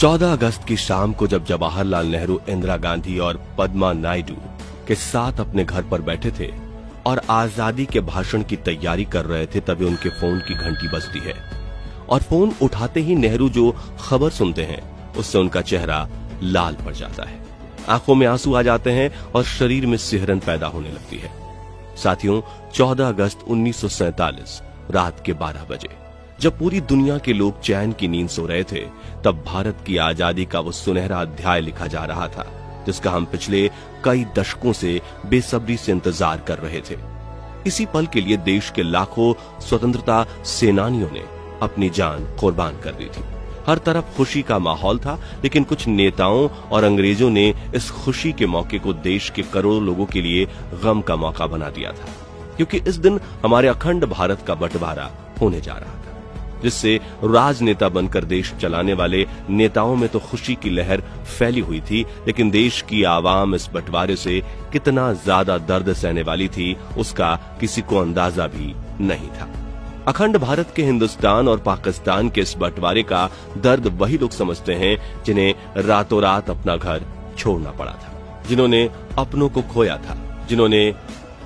14 अगस्त की शाम को जब जवाहरलाल नेहरू इंदिरा गांधी और पद्मा नायडू के साथ अपने घर पर बैठे थे और आजादी के भाषण की तैयारी कर रहे थे, तभी उनके फोन की घंटी बजती है और फोन उठाते ही नेहरू जो खबर सुनते हैं उससे उनका चेहरा लाल पड़ जाता है, आंखों में आंसू आ जाते हैं और शरीर में सिहरन पैदा होने लगती है। साथियों, 14 अगस्त 1947 रात के 12 बजे जब पूरी दुनिया के लोग चैन की नींद सो रहे थे, तब भारत की आजादी का वो सुनहरा अध्याय लिखा जा रहा था जिसका हम पिछले कई दशकों से बेसब्री से इंतजार कर रहे थे। इसी पल के लिए देश के लाखों स्वतंत्रता सेनानियों ने अपनी जान कुर्बान कर दी थी। हर तरफ खुशी का माहौल था, लेकिन कुछ नेताओं और अंग्रेजों ने इस खुशी के मौके को देश के करोड़ों लोगों के लिए गम का मौका बना दिया था, क्योंकि इस दिन हमारे अखंड भारत का बंटवारा होने जा रहा था, जिससे राजनेता बनकर देश चलाने वाले नेताओं में तो खुशी की लहर फैली हुई थी, लेकिन देश की आवाम इस बंटवारे से कितना ज्यादा दर्द सहने वाली थी उसका किसी को अंदाजा भी नहीं था। अखंड भारत के हिंदुस्तान और पाकिस्तान के इस बंटवारे का दर्द वही लोग समझते हैं जिन्हें रातों रात अपना घर छोड़ना पड़ा था, जिन्होंने अपनों को खोया था, जिन्होंने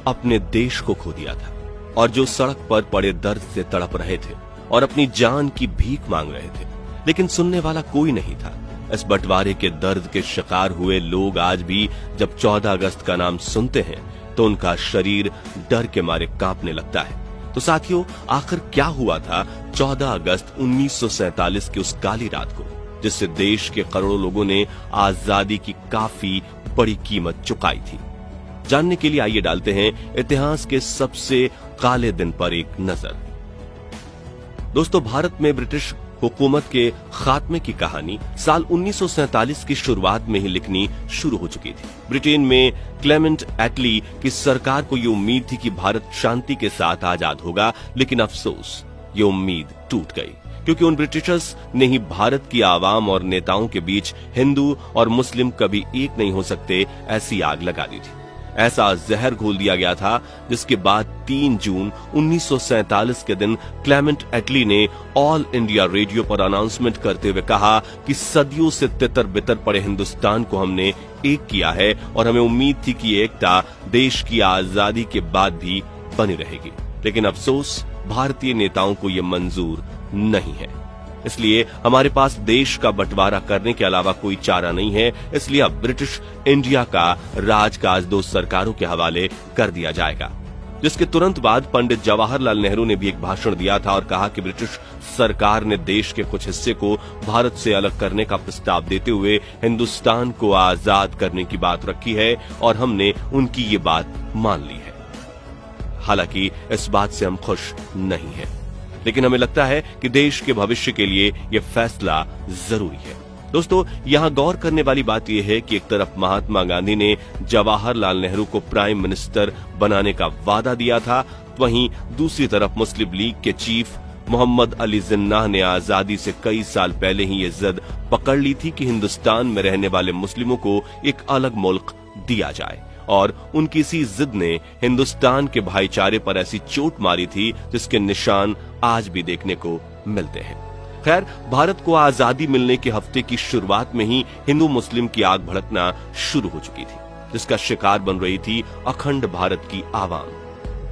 अपने देश को खो दिया था और जो सड़क पर पड़े दर्द से तड़प रहे थे और अपनी जान की भीख मांग रहे थे, लेकिन सुनने वाला कोई नहीं था। इस बंटवारे के दर्द के शिकार हुए लोग आज भी जब 14 अगस्त का नाम सुनते हैं तो उनका शरीर डर के मारे कांपने लगता है। तो साथियों, आखिर क्या हुआ था 14 अगस्त 1947 की उस काली रात को, जिससे देश के करोड़ों लोगों ने आजादी की काफी बड़ी कीमत चुकाई थी? जानने के लिए आइए डालते हैं इतिहास के सबसे काले दिन पर एक नजर। दोस्तों, भारत में ब्रिटिश हुकूमत के खात्मे की कहानी साल 1947 की शुरुआत में ही लिखनी शुरू हो चुकी थी। ब्रिटेन में क्लेमेंट एटली की सरकार को ये उम्मीद थी कि भारत शांति के साथ आजाद होगा, लेकिन अफसोस ये उम्मीद टूट गई, क्योंकि उन ब्रिटिशर्स ने ही भारत की आवाम और नेताओं के बीच हिंदू और मुस्लिम कभी एक नहीं हो सकते ऐसी आग लगा दी थी। ऐसा जहर घोल दिया गया था, जिसके बाद 3 जून 1947 के दिन क्लेमेंट एटली ने ऑल इंडिया रेडियो पर अनाउंसमेंट करते हुए कहा कि सदियों से तितर बितर पड़े हिंदुस्तान को हमने एक किया है और हमें उम्मीद थी कि एकता देश की आजादी के बाद भी बनी रहेगी, लेकिन अफसोस भारतीय नेताओं को यह मंजूर नहीं है। इसलिए हमारे पास देश का बंटवारा करने के अलावा कोई चारा नहीं है। इसलिए अब ब्रिटिश इंडिया का राजकाज 2 सरकारों के हवाले कर दिया जाएगा, जिसके तुरंत बाद पंडित जवाहरलाल नेहरू ने भी एक भाषण दिया था और कहा कि ब्रिटिश सरकार ने देश के कुछ हिस्से को भारत से अलग करने का प्रस्ताव देते हुए हिंदुस्तान को आजाद करने की बात रखी है और हमने उनकी ये बात मान ली है। हालांकि इस बात से हम खुश नहीं हैं, लेकिन हमें लगता है कि देश के भविष्य के लिए यह फैसला जरूरी है। दोस्तों, यहां गौर करने वाली बात यह है कि एक तरफ महात्मा गांधी ने जवाहरलाल नेहरू को प्राइम मिनिस्टर बनाने का वादा दिया था, वहीं दूसरी तरफ मुस्लिम लीग के चीफ मोहम्मद अली जिन्नाह ने आजादी से कई साल पहले ही ये जिद पकड़ ली थी कि हिंदुस्तान में रहने वाले मुस्लिमों को एक अलग मुल्क दिया जाए, और उनकी इसी जिद ने हिंदुस्तान के भाईचारे पर ऐसी चोट मारी थी जिसके निशान आज भी देखने को मिलते हैं। खैर, भारत को आजादी मिलने के हफ्ते की शुरुआत में ही हिंदू मुस्लिम की आग भड़कना शुरू हो चुकी थी, जिसका शिकार बन रही थी अखंड भारत की आवाम।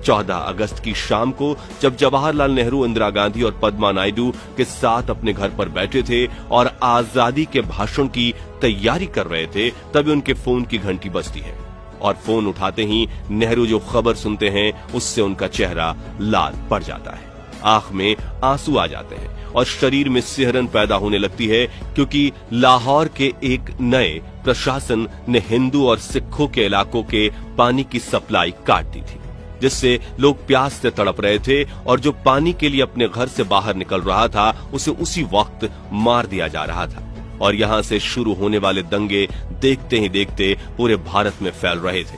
14 अगस्त की शाम को जब जवाहरलाल नेहरू इंदिरा गांधी और पद्मा नायडू के साथ अपने घर पर बैठे थे और आजादी के भाषण की तैयारी कर रहे थे, तभी उनके फोन की घंटी बजती है और फोन उठाते ही नेहरू जो खबर सुनते हैं उससे उनका चेहरा लाल पड़ जाता है, आंख में आंसू आ जाते हैं और शरीर में सिहरन पैदा होने लगती है, क्योंकि लाहौर के एक नए प्रशासन ने हिंदू और सिखों के इलाकों के पानी की सप्लाई काट दी थी, जिससे लोग प्यास से तड़प रहे थे और जो पानी के लिए अपने घर से बाहर निकल रहा था उसे उसी वक्त मार दिया जा रहा था। और यहां से शुरू होने वाले दंगे देखते ही देखते पूरे भारत में फैल रहे थे।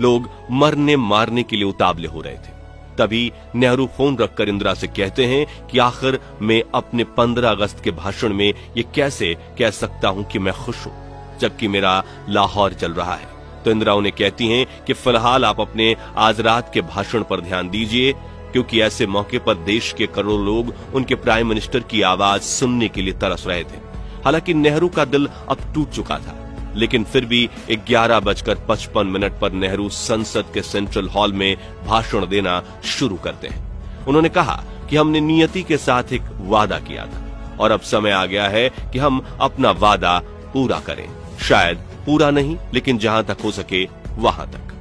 लोग मरने मारने के लिए उतावले हो रहे थे। तभी नेहरू फोन रखकर इंदिरा से कहते हैं कि आखिर मैं अपने 15 अगस्त के भाषण में ये कैसे कह सकता हूं कि मैं खुश हूं, जबकि मेरा लाहौर जल रहा है। तो इंदिरा उन्हें कहती हैं कि फिलहाल आप अपने आज रात के भाषण पर ध्यान दीजिए, क्योंकि ऐसे मौके पर देश के करोड़ों लोग उनके प्राइम मिनिस्टर की आवाज सुनने के लिए तरस रहे थे। हालांकि नेहरू का दिल अब टूट चुका था, लेकिन फिर भी 11:55 पर नेहरू संसद के सेंट्रल हॉल में भाषण देना शुरू करते हैं। उन्होंने कहा कि हमने नियति के साथ एक वादा किया था और अब समय आ गया है कि हम अपना वादा पूरा करें। शायद पूरा नहीं, लेकिन जहां तक हो सके वहां तक।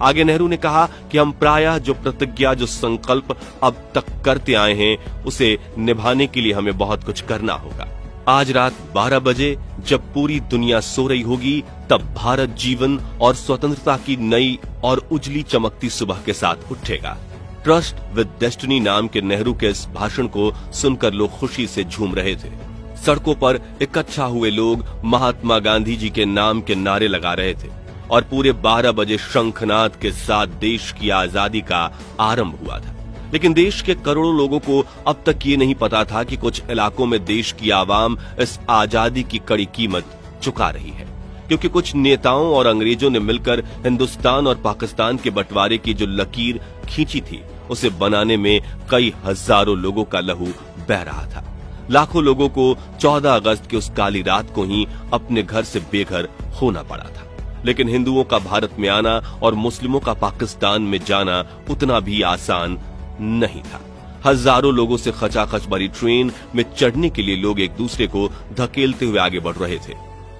आगे नेहरू ने कहा कि हम प्रायः जो प्रतिज्ञा, जो संकल्प अब तक करते आए हैं, उसे निभाने के लिए हमें बहुत कुछ करना होगा। आज रात 12 बजे जब पूरी दुनिया सो रही होगी, तब भारत जीवन और स्वतंत्रता की नई और उजली चमकती सुबह के साथ उठेगा। ट्रस्ट विद डेस्टिनी नाम के नेहरू के इस भाषण को सुनकर लोग खुशी से झूम रहे थे। सड़कों पर इकट्ठा हुए लोग महात्मा गांधी जी के नाम के नारे लगा रहे थे और पूरे 12 बजे शंखनाद के साथ देश की आजादी का आरंभ हुआ था। लेकिन देश के करोड़ों लोगों को अब तक ये नहीं पता था कि कुछ इलाकों में देश की आवाम इस आजादी की कड़ी कीमत चुका रही है, क्योंकि कुछ नेताओं और अंग्रेजों ने मिलकर हिंदुस्तान और पाकिस्तान के बंटवारे की जो लकीर खींची थी, उसे बनाने में कई हजारों लोगों का लहू बह रहा था। लाखों लोगों को 14 अगस्त की उस काली रात को ही अपने घर से बेघर होना पड़ा था। लेकिन हिंदुओं का भारत में आना और मुस्लिमों का पाकिस्तान में जाना उतना भी आसान नहीं था। हजारों लोगों से खचाखच भरी ट्रेन में चढ़ने के लिए लोग एक दूसरे को धकेलते हुए आगे बढ़ रहे थे।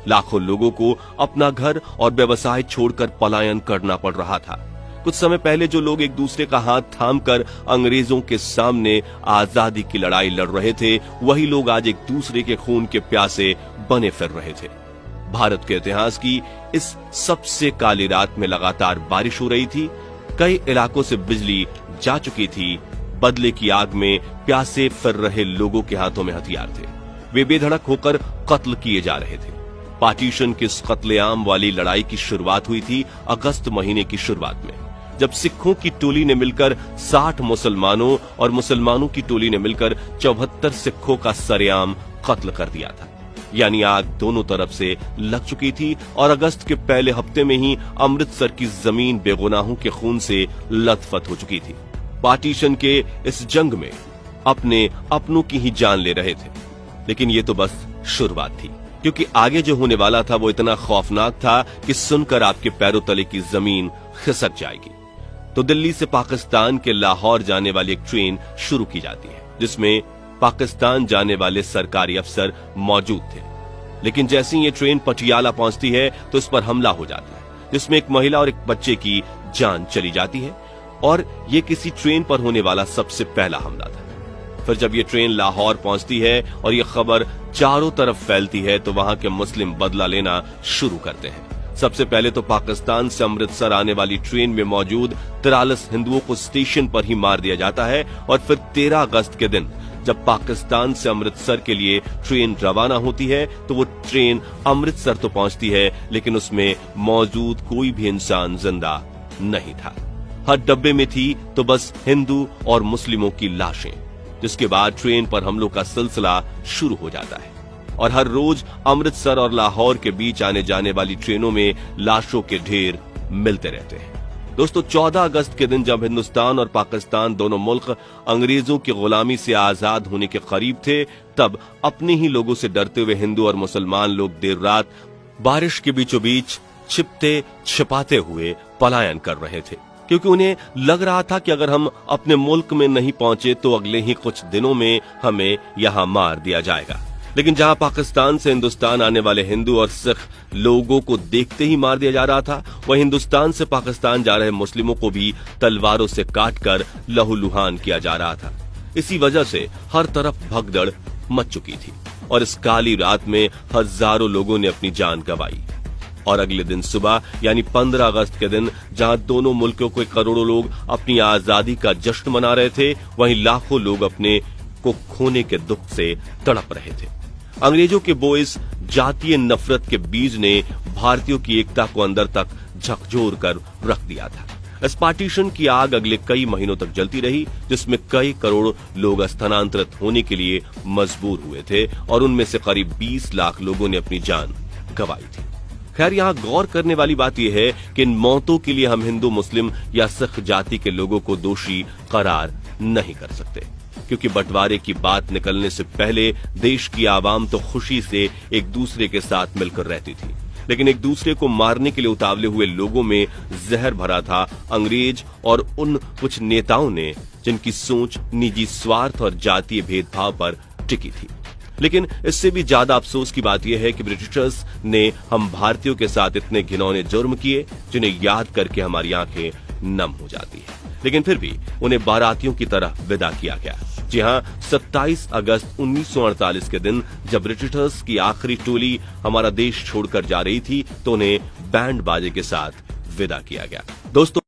लाखों लोगों को अपना घर और व्यवसाय छोड़कर पलायन करना पड़ रहा था। कुछ समय पहले जो लोग एक दूसरे का हाथ थामकर अंग्रेजों के सामने आजादी की लड़ाई लड़ रहे थे, वही लोग आज एक दूसरे के खून के प्यासे बने फिर रहे थे। भारत के इतिहास की इस सबसे काली रात में लगातार बारिश हो रही थी। कई इलाकों से बिजली जा चुकी थी। बदले की आग में प्यासे फिर रहे लोगों के हाथों में हथियार थे। वे बेधड़क होकर कत्ल किए जा रहे थे। पार्टीशन की इस कत्लेआम वाली लड़ाई की शुरुआत हुई थी अगस्त महीने की शुरुआत में, जब सिखों की टोली ने मिलकर 60 मुसलमानों और मुसलमानों की टोली ने मिलकर 74 सिखों का सरेआम कत्ल कर दिया था। यानी आग दोनों तरफ से लग चुकी थी और अगस्त के पहले हफ्ते में ही अमृतसर की जमीन बेगुनाहों के खून से लथपथ हो चुकी थी। पार्टीशन के इस जंग में अपनों की ही जान ले रहे थे। लेकिन ये तो बस शुरुआत थी, क्योंकि आगे जो होने वाला था वो इतना खौफनाक था कि सुनकर आपके पैरों तले की जमीन खिसक जाएगी। तो दिल्ली से पाकिस्तान के लाहौर जाने वाली एक ट्रेन शुरू की जाती है, जिसमें पाकिस्तान जाने वाले सरकारी अफसर मौजूद थे। लेकिन जैसे ही ये ट्रेन पटियाला पहुंचती है तो इस पर हमला हो जाता है, जिसमें एक महिला और एक बच्चे की जान चली जाती है। और ये किसी ट्रेन पर होने वाला सबसे पहला हमला था। फिर जब ये ट्रेन लाहौर पहुंचती है और ये खबर चारों तरफ फैलती है, तो वहां के मुस्लिम बदला लेना शुरू करते हैं। सबसे पहले तो पाकिस्तान से अमृतसर आने वाली ट्रेन में मौजूद 43 हिंदुओं को स्टेशन पर ही मार दिया जाता है। और फिर 13 अगस्त के दिन जब पाकिस्तान से अमृतसर के लिए ट्रेन रवाना होती है, तो वो ट्रेन अमृतसर तो पहुंचती है, लेकिन उसमें मौजूद कोई भी इंसान जिंदा नहीं था। हर डब्बे में थी तो बस हिंदू और मुस्लिमों की लाशें। जिसके बाद ट्रेन पर हमलों का सिलसिला शुरू हो जाता है और हर रोज अमृतसर और लाहौर के बीच आने जाने वाली ट्रेनों में लाशों के ढेर मिलते रहते हैं। दोस्तों, 14 अगस्त के दिन जब हिंदुस्तान और पाकिस्तान दोनों मुल्क अंग्रेजों की गुलामी से आजाद होने के करीब थे, तब अपने ही लोगों से डरते हुए हिंदू और मुसलमान लोग देर रात बारिश के बीचों बीच छिपते छिपाते हुए पलायन कर रहे थे, क्योंकि उन्हें लग रहा था कि अगर हम अपने मुल्क में नहीं पहुंचे तो अगले ही कुछ दिनों में हमें यहां मार दिया जाएगा। लेकिन जहां पाकिस्तान से हिंदुस्तान आने वाले हिंदू और सिख लोगों को देखते ही मार दिया जा रहा था, वहीं हिंदुस्तान से पाकिस्तान जा रहे मुस्लिमों को भी तलवारों से काटकर लहूलुहान किया जा रहा था। इसी वजह से हर तरफ भगदड़ मच चुकी थी और इस काली रात में हजारों लोगों ने अपनी जान गंवाई। और अगले दिन सुबह यानी 15 अगस्त के दिन जहां दोनों मुल्कों के करोड़ों लोग अपनी आजादी का जश्न मना रहे थे, वहीं लाखों लोग अपने को खोने के दुख से तड़प रहे थे। अंग्रेजों के बोए इस जातीय नफरत के बीज ने भारतीयों की एकता को अंदर तक झकझोर कर रख दिया था। इस पार्टीशन की आग अगले कई महीनों तक जलती रही, जिसमें कई करोड़ लोग स्थानांतरित होने के लिए मजबूर हुए थे और उनमें से करीब 20 लाख लोगों ने अपनी जान गंवाई थी। खैर, यहाँ गौर करने वाली बात यह है कि इन मौतों के लिए हम हिंदू, मुस्लिम या सिख जाति के लोगों को दोषी करार नहीं कर सकते। क्योंकि बंटवारे की बात निकलने से पहले देश की आवाम तो खुशी से एक दूसरे के साथ मिलकर रहती थी, लेकिन एक दूसरे को मारने के लिए उतावले हुए लोगों में जहर भरा था अंग्रेज और उन कुछ नेताओं ने जिनकी सोच निजी स्वार्थ और जातीय भेदभाव पर टिकी थी। लेकिन इससे भी ज्यादा अफसोस की बात यह है कि ब्रिटिशर्स ने हम भारतीयों के साथ इतने घिनौने जुर्म किए जिन्हें याद करके हमारी आंखें नम हो जाती है, लेकिन फिर भी उन्हें बारातियों की तरह विदा किया गया। जी हां, 27 अगस्त 1948 के दिन जब ब्रिटिशर्स की आखिरी टोली हमारा देश छोड़कर जा रही थी तो उन्हें बैंड बाजे के साथ विदा किया गया। दोस्तों,